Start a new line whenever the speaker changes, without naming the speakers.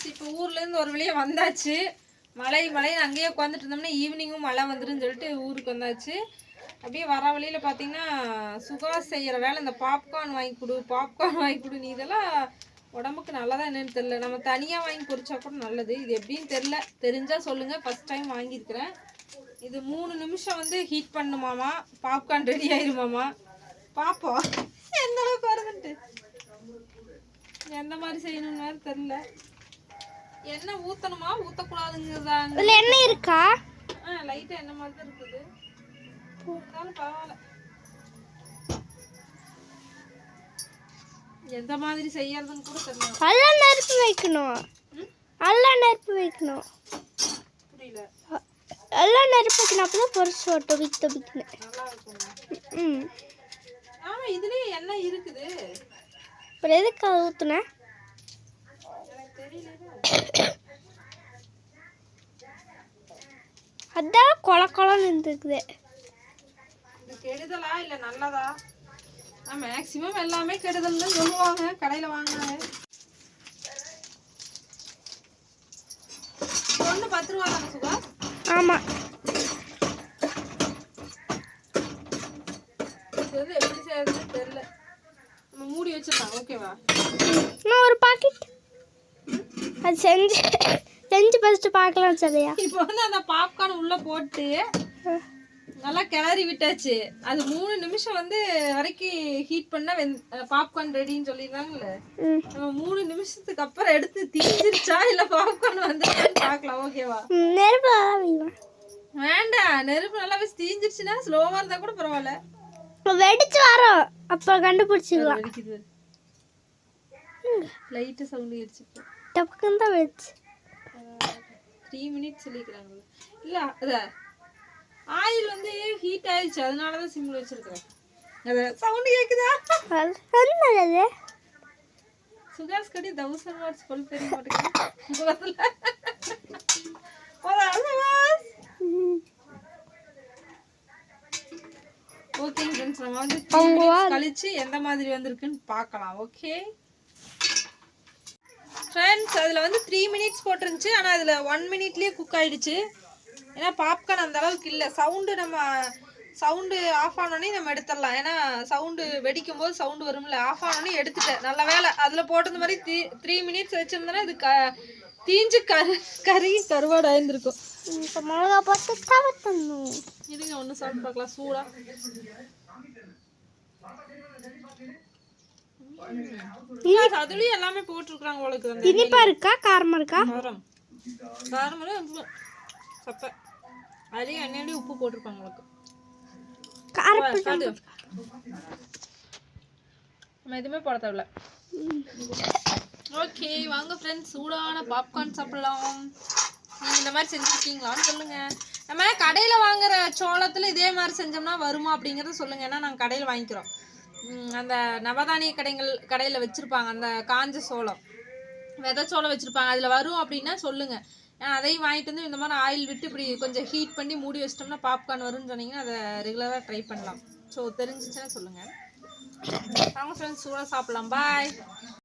Friends, இப்போ ஊர்லேருந்து ஒரு வழியாக வந்தாச்சு. மழைன்னு அங்கேயே உட்காந்துட்டு இருந்தோம்னா ஈவினிங்கும் மழை வந்துடுன்னு சொல்லிட்டு ஊருக்கு வந்தாச்சு. அப்படியே வர வழியில் பார்த்தீங்கன்னா சுகாஸ் செய்கிற வேலை, இந்த பாப்கார்ன் வாங்கி கொடு நீ இதெல்லாம் உடம்புக்கு நல்லதா என்னன்னு தெரில. நம்ம தனியாக வாங்கி பொரிச்சா கூட நல்லது. இது எப்படின்னு தெரில, தெரிஞ்சால் சொல்லுங்கள். ஃபஸ்ட் டைம் வாங்கியிருக்கிறேன். இது 3 நிமிஷம் வந்து ஹீட் பண்ணுமாமா, பாப்கார்ன் ரெடி ஆயிருமாமா. பார்ப்போம் எந்த அளவுக்கு வருதுன்ட்டு. எந்த மாதிரி செய்யணும்னு வேறு தெரில. எண்ணெய் ஊற்றணுமா ஊற்றக்கூடாதுங்கிறதா?
எண்ணெய் இருக்கா?
லைட்டாக எண்ணெய் மாதிரி தான் இருக்குது. இருந்தாலும் பரவாயில்ல. எந்த மாதிரி செய்யறதுன்னு கூட தெரியல.
நல்லா நெருப்பு வைக்கணும்.
புரியல.
நல்லா நெருப்பு வைக்கணும், அப்பதான் பொரிச்சு தொபிக்கணும்.
நல்லா இருக்கும். ஆமா, இதுலயே எண்ணெய் இருக்குது.
அப்புறம் எதுக்கு அதை ஊத்துனேன்?
எனக்கு தெரியல.
அதான் கொலன்னு இருந்துக்குது.
இது கெடுதலா இல்ல நல்லதா? மேக்சிமம் எல்லாமே கெடுதல்னு சொல்லுவாங்க கடையில வாங்கினாங்க. ஒன்று 10 ரூபா தானே சுகா?
ஆமா.
இது எப்படி செய்யறதுன்னு தெரியல. நம்ம மூடி வச்சிடலாம். ஓகேவா?
நான் ஒரு பாக்கெட் அது செஞ்சு ஃபர்ஸ்ட் பார்க்கலாம். சரியா?
இப்போ வந்து அந்த பாப்கார்ன் உள்ள போட்டு நல்லா கிளறி விட்டாச்சு. அது 3 நிமிஷம் வந்து வரைக்கும் ஹீட் பண்ணா பாப்கார்ன் ரெடின்னு சொல்லிடுறாங்கல்ல. நம்ம 3 நிமிஷத்துக்கு அப்புறம் எடுத்து தீஞ்சிருச்சா இல்ல பாப்கார்ன் வந்து பார்க்கலாம். ஓகேவா?
நெருப்பு
வேண்டாம், நெருப்பு நல்லா வச்சு தீஞ்சிருச்சுன்னா ஸ்லோவா இருந்தா கூட பரவாயில்ல.
வெடிச்சு வரோம், அப்ப கண்டுபிடிச்சிக்கலாம்.
வெடிக்குது. லைட்டா சவுண்ட் கேட்ச்சு.
டப்புக்குன்னு தான் வெடிச்சு.
3 மினிட்ஸ் சொல்லிக்கிறாங்க. இல்ல அத ஆயில் வந்து ஹீட் ஆயிடுச்சு, அதனால தான் சிம்ல வச்சிருக்கேன். அத சவுண்ட் கேக்குதா?
என்னது?
சுகாஸ் கடி 1000 வாட்ஸ் ஃபுல் பெரிய மாட்டேங்குது. ஓகே फ्रेंड्स, நம்ம வந்து 3 மினிட்ஸ் கழிச்சு எந்த மாதிரி வந்திருக்குன்னு பார்க்கலாம். ஓகே ஃப்ரெண்ட்ஸ், அதில் வந்து 3 மினிட்ஸ் போட்டிருந்துச்சு. ஆனால் அதில் 1 மினிட்லேயே குக் ஆகிடுச்சு. ஏன்னா பாப்கார்ன் அந்த அளவுக்கு இல்லை. சவுண்டு ஆஃப் ஆனோடனே நம்ம எடுத்துடலாம். ஏன்னா சவுண்டு வெடிக்கும் போது சவுண்டு வரும்ல, ஆஃப் ஆனோடனே எடுத்துட்டேன். நல்ல வேலை அதில் போட்டது மாதிரி 3 மினிட்ஸ் வச்சுருந்தோன்னா இது தீஞ்சு கருவாடு ஆயிருந்திருக்கும்.
இப்போ மிளகா போட்டு தவத்தணும்.
இதுங்க ஒன்று சாப்பிட்டு பார்க்கலாம் சூடாக. அதுலயும் எல்லாமே போட்டுருக்காங்க உங்களுக்கு.
இனிப்பா இருக்கா காரமா இருக்கா?
காரம் சப்பை. அதுலயும் எண்ணெயிலயும் உப்பு போட்டிருப்பாங்க உங்களுக்கு. நம்ம எதுவுமே போட தேவையில்ல. ஓகே வாங்க ஃப்ரெண்ட்ஸ், சூடான பாப்கார்ன் சாப்பிடலாம். நீங்க இந்த மாதிரி செஞ்சுருக்கீங்களான்னு சொல்லுங்க. நம்ம கடையில வாங்குற சோளத்துல இதே மாதிரி செஞ்சோம்னா வருமா அப்படிங்கறத சொல்லுங்க. ஏன்னா நாங்கள் கடையில் வாங்கிக்கிறோம். அந்த நவதானிய கடையில் வச்சுருப்பாங்க. அந்த காஞ்ச சோளம், விதை சோளம் வச்சுருப்பாங்க. அதில் வரும் அப்படின்னா சொல்லுங்கள். அதையும் வாங்கிட்டு வந்து இந்த மாதிரி ஆயில் விட்டு இப்படி கொஞ்சம் ஹீட் பண்ணி மூடி வச்சிட்டோம்னா பாப்கார்ன் வரும்னு சொன்னீங்கன்னா அதை ரெகுலராக ட்ரை பண்ணலாம். ஸோ தெரிஞ்சிச்சுன்னா சொல்லுங்கள். வாங்க ஃப்ரெண்ட்ஸ், சூடாக சாப்பிட்லாம். பாய்.